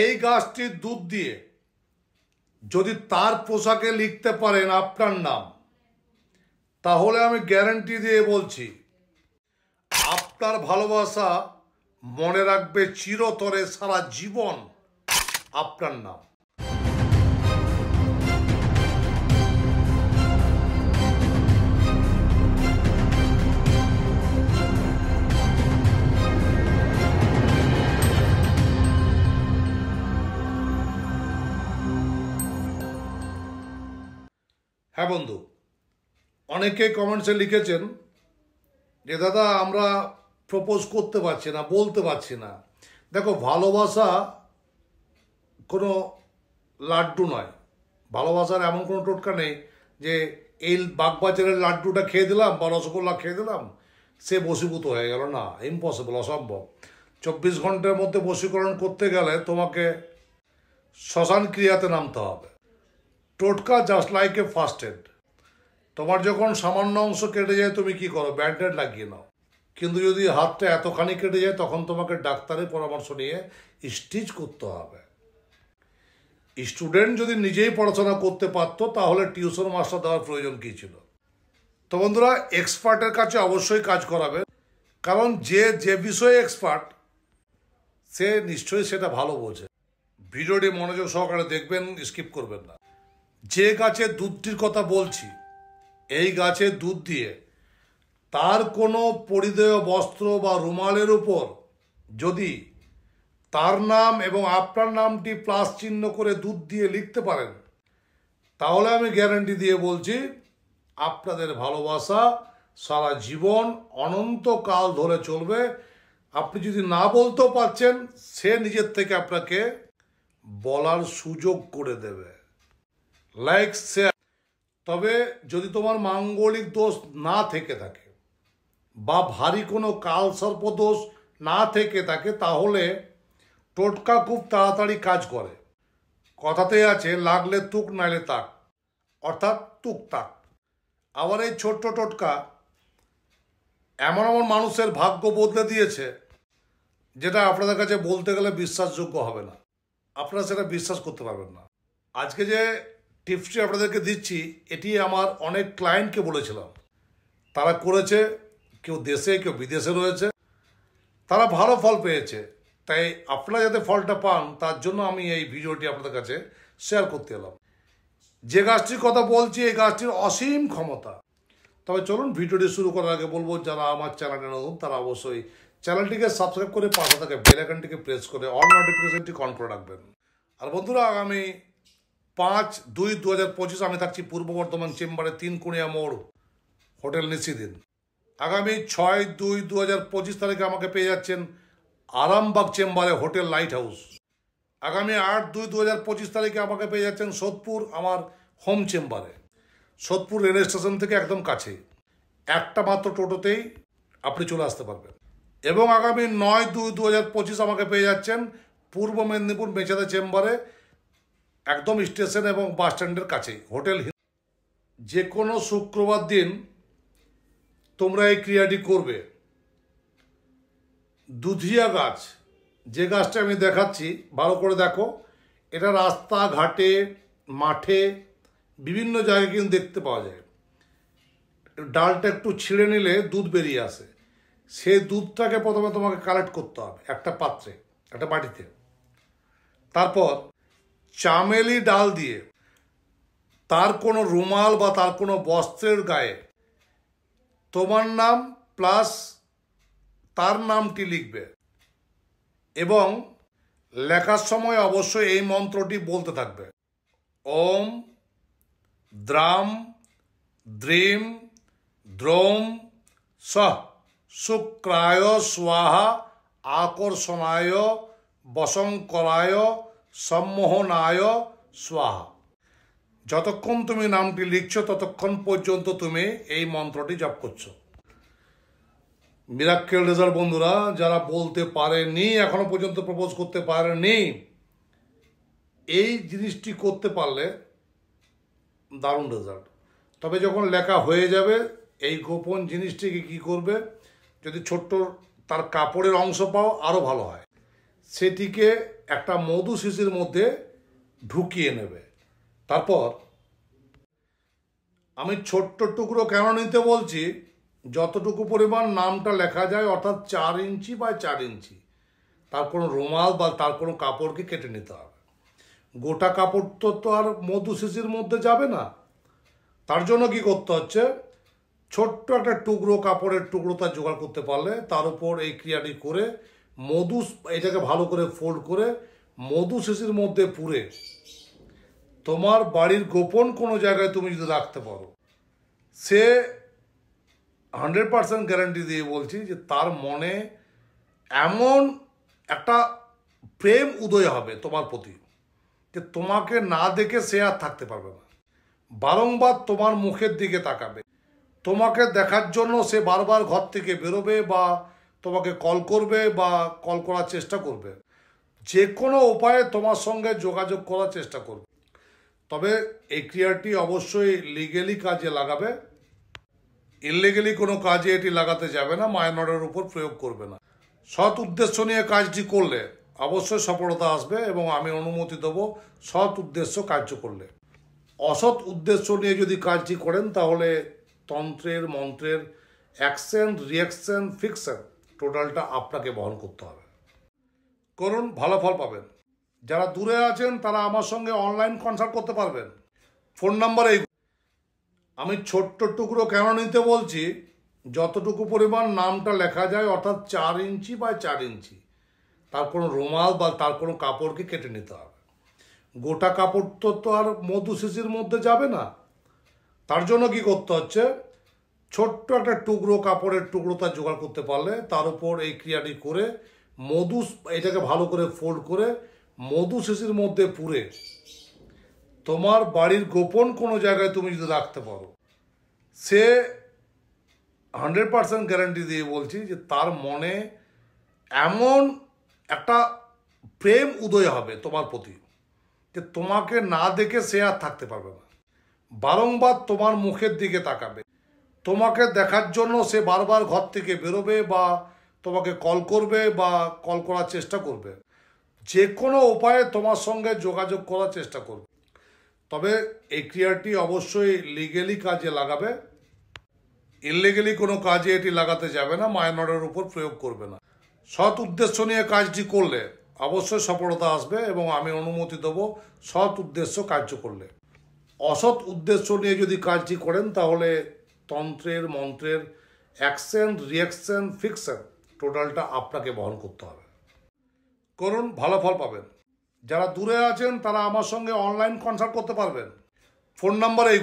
এই গাছটির দুধ দিয়ে যদি তার পোশাকে লিখতে পারেন আপনার নাম, তাহলে আমি গ্যারান্টি দিয়ে বলছি আপনার ভালোবাসা মনে রাখবে চিরতরে, সারা জীবন আপনার নাম। হ্যাঁ বন্ধু, অনেকে কমেন্টসে লিখেছেন যে দাদা আমরা প্রপোজ করতে পারছি না, বলতে পারছি না। দেখো, ভালোবাসা কোনো লাড্ডু নয়। ভালোবাসার এমন কোনো টোটকা নেই যে এই বাগবাজারের লাড্ডুটা খেয়ে দিলাম বা রসগোল্লা খেয়ে দিলাম সে বশীভূত হয়ে গেল। না, ইম্পসিবল, অসম্ভব। 24 ঘন্টার মধ্যে বশীকরণ করতে গেলে তোমাকে শ্মশান ক্রিয়াতে নামতে হবে। টোটকা just like a first aid. তোমার যখন সামান্য অংশ কেটে যায় তুমি কি করো? ব্যান্ডেড লাগিয়ে নাও। কিন্তু যদি হাতটা এতখানি কেটে যায় তখন তোমাকে ডাক্তারের পরামর্শ নিয়ে স্টিচ করতে হবে। স্টুডেন্ট যদি নিজেই পড়াশোনা করতে পারতো তাহলে টিউশন মাস্টার দেওয়ার প্রয়োজন কী ছিল? তো বন্ধুরা, এক্সপার্টের কাছে অবশ্যই কাজ করাবে, কারণ যে বিষয়ে এক্সপার্ট সে নিশ্চয়ই সেটা ভালো বোঝে। ভিডিওটি মনোযোগ সহকারে দেখবেন, স্কিপ করবেন না। যে গাছের দুধটির কথা বলছি, এই গাছের দুধ দিয়ে তার কোনো পরিধেয় বস্ত্র বা রুমালের উপর যদি তার নাম এবং আপনার নামটি প্লাস চিহ্ন করে দুধ দিয়ে লিখতে পারেন, তাহলে আমি গ্যারান্টি দিয়ে বলছি আপনাদের ভালোবাসা সারা জীবন অনন্তকাল ধরে চলবে। আপনি যদি না বলতেও পারছেন, সে নিজের থেকে আপনাকে বলার সুযোগ করে দেবে। Like, share. তবে যদি তোমার মাঙ্গলিক দোষ না থেকে থাকে বা ভারী কোনো কালসর্প দোষ না থেকে থাকে, তাহলে টোটকা খুব তাড়াতাড়ি কাজ করে। কথাতেই আছে লাগলে তুক নাইলে তাক, অর্থাৎ তুকতাক। আবার এই ছোট্ট টোটকা এমন এমন মানুষের ভাগ্য বদলে দিয়েছে যেটা আপনাদের কাছে বলতে গেলে বিশ্বাসযোগ্য হবে না। আপনারা সেটা বিশ্বাস করতে পারবেন না। আজকে যে টিপসটি আপনাদেরকে দিচ্ছি, এটি আমার অনেক ক্লায়েন্টকে বলেছিলাম। তারা করেছে, কেউ দেশে কেউ বিদেশে রয়েছে, তারা ভালো ফল পেয়েছে। তাই আপনারা যাতে ফলটা পান তার জন্য আমি এই ভিডিওটি আপনাদের কাছে শেয়ার করতে এলাম। যে গাছটির কথা বলছি, এই গাছটির অসীম ক্ষমতা। তবে চলুন, ভিডিওটি শুরু করার আগে বলবো, যারা আমার চ্যানেলে নতুন তারা অবশ্যই চ্যানেলটিকে সাবস্ক্রাইব করে পাশে থাকা বেল আইকনটিকে প্রেস করে অল নোটিফিকেশনটি অন করে রাখবেন। আর বন্ধুরা, আগামী 5/2/2025 আমি থাকছি পূর্ব বর্ধমান চেম্বারে, 3 কুড়িয়া মোড়, হোটেল নিশিদিন। আগামী 6/2/2025 তারিখে আমাকে পেয়ে যাচ্ছেন আরামবাগ চেম্বারে, হোটেল লাইট হাউস। আগামী 8/2/2025 তারিখে আমাকে পেয়ে যাচ্ছেন সোদপুর, আমার হোম চেম্বারে। সোদপুর রেল স্টেশন থেকে একদম কাছেই, একটা মাত্র টোটোতেই আপনি চলে আসতে পারবেন। এবং আগামী 9/2/2025 আমাকে পেয়ে যাচ্ছেন পূর্ব মেদিনীপুর মেচেদা চেম্বারে, একদম স্টেশন এবং বাস স্ট্যান্ডের কাছেই, হোটেল। যে কোনো শুক্রবার দিন তোমরা এই ক্রিয়াটি করবে। দুধিয়া গাছ, যে গাছটা আমি দেখাচ্ছি, ভালো করে দেখো। এটা রাস্তা ঘাটে, মাঠে, বিভিন্ন জায়গায় কিন্তু দেখতে পাওয়া যায়। ডালটা একটু ছিঁড়ে নিলে দুধ বেরিয়ে আসে। সেই দুধটাকে প্রথমে তোমাকে কালেক্ট করতে হবে একটা পাত্রে, একটা বাটিতে। তারপর চামেলি ডাল দিয়ে তার কোনো রুমাল বা তার কোনো বস্ত্রের গায়ে তোমার নাম প্লাস তার নামটি লিখবে। এবং লেখার সময় অবশ্যই এই মন্ত্রটি বলতে থাকবে, ওম দ্রাম দ্রিম দ্রোম সহ শুক্রায় স্বাহা আকর্ষণায় বশঙ্করায় সম্মোহনায় স্বাহা। যতক্ষণ তুমি নামটি লিখছো ততক্ষণ পর্যন্ত তুমি এই মন্ত্রটি জপ করছো। মিরাক্কেল রেজাল্ট বন্ধুরা, যারা বলতে পারেনি, এখনো পর্যন্ত প্রপোজ করতে পারেনি, এই জিনিসটি করতে পারলে দারুণ রেজাল্ট। তবে যখন লেখা হয়ে যাবে, এই গোপন জিনিসটিকে কি করবে, যদি ছোট্ট তার কাপড়ের অংশ পাও আরও ভালো হয়। সেটিকে একটা মধু শিশির মধ্যে ঢুকিয়ে নেবে। তারপর আমি ছোট্ট টুকরো কেন নিতে বলছি, যতটুকু পরিমাণ নামটা লেখা যায়, অর্থাৎ 4 ইঞ্চি বা 4 ইঞ্চি, তার কোনো রুমাল বা তার কোনো কাপড়কে কেটে নিতে হবে। গোটা কাপড় তো আর মধু শিশির মধ্যে যাবে না। তার জন্য কি করতে হচ্ছে, ছোট্ট একটা টুকরো কাপড়ের টুকরো তার জোগাড় করতে পারলে তার উপর এই ক্রিয়াটি করে এটাকে ভালো করে ফোল্ড করে মধু শিশির মধ্যে পুরে তোমার বাড়ির গোপন কোনো জায়গায় তুমি যদি রাখতে পারো, সে 100% গ্যারান্টি দিয়ে বলছি যে তার মনে এমন একটা প্রেম উদয় হবে তোমার প্রতি যে তোমাকে না দেখে সে আর থাকতে পারবে না। বারংবার তোমার মুখের দিকে তাকাবে, তোমাকে দেখার জন্য সে বারবার ঘর থেকে বেরোবে বা তোমাকে কল করবে বা কল করার চেষ্টা করবে, যে কোনো উপায়ে তোমার সঙ্গে যোগাযোগ করার চেষ্টা করবে। তবে এই ক্রিয়াটি অবশ্যই লিগেলি কাজে লাগাবে, ইললিগেলি কোনো কাজে এটি লাগাতে যাবে না, মাইনরের উপর প্রয়োগ করবে না। সৎ উদ্দেশ্য নিয়ে কাজটি করলে অবশ্যই সফলতা আসবে এবং আমি অনুমতি দেবো সৎ উদ্দেশ্য কার্য করলে। অসৎ উদ্দেশ্য নিয়ে যদি কাজটি করেন তাহলে তন্ত্রের মন্ত্রের অ্যাকশন, রিয়াকশন, ফিকশন টোটালটা আপনাকে বহন করতে হবে। করুন, ভালো ফল পাবেন। যারা দূরে আছেন তারা আমার সঙ্গে অনলাইন কনসাল্ট করতে পারবেন। ফোন নাম্বার এই। আমি ছোট্ট টুকরো কেন নিতে বলছি, যতটুকু পরিমাণ নামটা লেখা যায়, অর্থাৎ 4 ইঞ্চি বা 4 ইঞ্চি, তার কোনো রুমাল বা তার কোনো কাপড়কে কেটে নিতে হবে। গোটা কাপড় তো আর মধু শিশির মধ্যে যাবে না। তার জন্য কি করতে হচ্ছে, ছোট্ট একটা টুকরো কাপড়ের টুকরো তার জোগাড় করতে পারলে তার উপর এই ক্রিয়াটি করে এটাকে ভালো করে ফোল্ড করে মধু শিশির মধ্যে পুরে তোমার বাড়ির গোপন কোনো জায়গায় তুমি যদি রাখতে পারো, সে 100% গ্যারান্টি দিয়ে বলছি যে তার মনে এমন একটা প্রেম উদয় হবে তোমার প্রতি যে তোমাকে না দেখে সে আর থাকতে পারবে না। বারংবার তোমার মুখের দিকে তাকাবে, তোমাকে দেখার জন্য সে বারবার ঘর থেকে বেরোবে বা তোমাকে কল করবে বা কল করার চেষ্টা করবে, যে কোনো উপায়ে তোমার সঙ্গে যোগাযোগ করার চেষ্টা করবে। তবে এই ক্রিয়াটি অবশ্যই লিগেলি কাজে লাগাবে, ইললিগেলি কোনো কাজে এটি লাগাতে যাবে না, মাইনরের উপর প্রয়োগ করবে না। সৎ উদ্দেশ্য নিয়ে কাজটি করলে অবশ্যই সফলতা আসবে এবং আমি অনুমতি দেবো সৎ উদ্দেশ্য কার্য করলে। অসৎ উদ্দেশ্য নিয়ে যদি কাজটি করেন তাহলে তন্ত্রের মন্ত্রের অ্যাকশন, রিয়াকশন, ফিকশন টোটালটা আপনাকে বহন করতে হবে। করুন, ভালো ফল পাবেন। যারা দূরে আছেন তারা আমার সঙ্গে অনলাইন কনসাল্ট করতে পারবেন। ফোন নাম্বার এই।